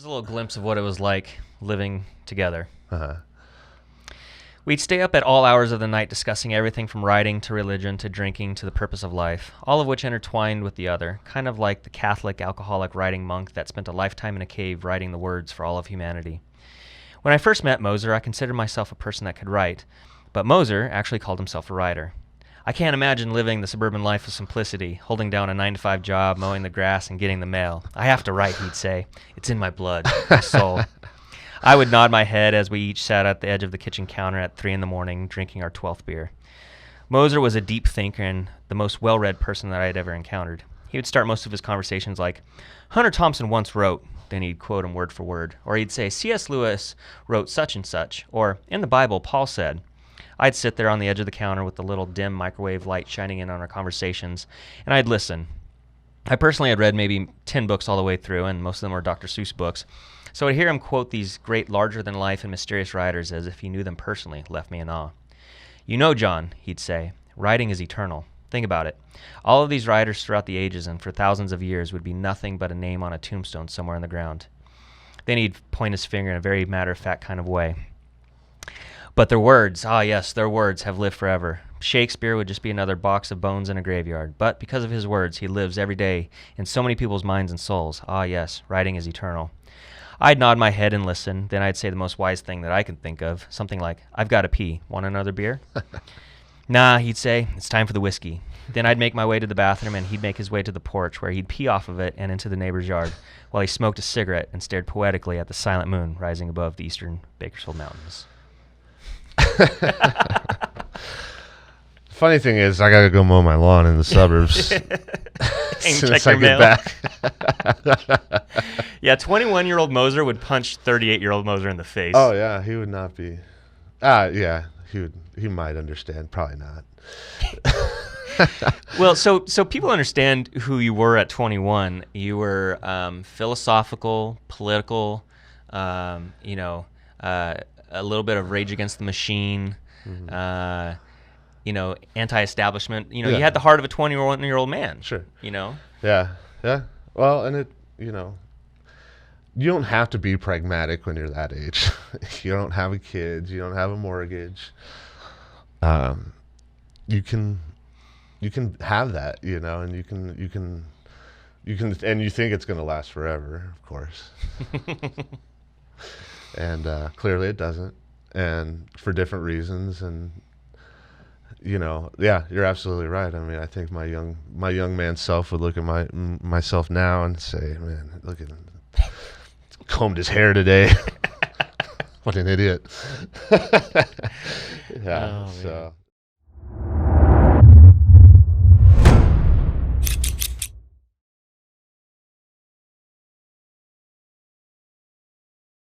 Here's a little glimpse of what it was like living together. Uh-huh. We'd stay up at all hours of the night discussing everything from writing to religion to drinking to the purpose of life, all of which intertwined with the other, kind of like the Catholic alcoholic writing monk that spent a lifetime in a cave writing the words for all of humanity. When I first met Moser, I considered myself a person that could write, but Moser actually called himself a writer. I can't imagine living the suburban life of simplicity, holding down a 9-to-5 job, mowing the grass, and getting the mail. I have to write, he'd say. It's in my blood, my soul. I would nod my head as we each sat at the edge of the kitchen counter at 3 a.m, drinking our 12th beer. Moser was a deep thinker and the most well-read person that I had ever encountered. He would start most of his conversations like, Hunter Thompson once wrote, then he'd quote him word for word. Or he'd say, C.S. Lewis wrote such and such. Or, in the Bible, Paul said. I'd sit there on the edge of the counter with the little dim microwave light shining in on our conversations, and I'd listen. I personally had read maybe 10 books all the way through, and most of them were Dr. Seuss books. So I'd hear him quote these great larger-than-life and mysterious writers as if he knew them personally left me in awe. You know, John, he'd say, writing is eternal. Think about it. All of these writers throughout the ages and for thousands of years would be nothing but a name on a tombstone somewhere in the ground. Then he'd point his finger in a very matter-of-fact kind of way. But their words, ah yes, their words have lived forever. Shakespeare would just be another box of bones in a graveyard. But because of his words, he lives every day in so many people's minds and souls. Ah yes, writing is eternal. I'd nod my head and listen. Then I'd say the most wise thing that I can think of. Something like, I've got to pee. Want another beer? Nah, he'd say, it's time for the whiskey. Then I'd make my way to the bathroom, and he'd make his way to the porch, where he'd pee off of it and into the neighbor's yard, while he smoked a cigarette and stared poetically at the silent moon rising above the eastern Bakersfield Mountains. Funny thing is, I gotta go mow my lawn in the suburbs. As soon as I get back. Yeah, 21-year-old Moser would punch 38-year-old Moser in the face. Oh yeah, he would not be. Yeah, he would. He might understand. Probably not. Well, so people understand who you were at 21. You were philosophical, political, a little bit of Rage Against the Machine, anti-establishment. You had the heart of a 21-year-old man. Sure. Yeah. Well, and you don't have to be pragmatic when you're that age. You don't have a kid. You don't have a mortgage. You can have that, and you can, and you think it's going to last forever, of course. And clearly it doesn't, and for different reasons. And yeah, you're absolutely right. I mean, I think my young man self would look at myself now and say, "Man, look at him, combed his hair today. What an idiot." Yeah. Oh, so.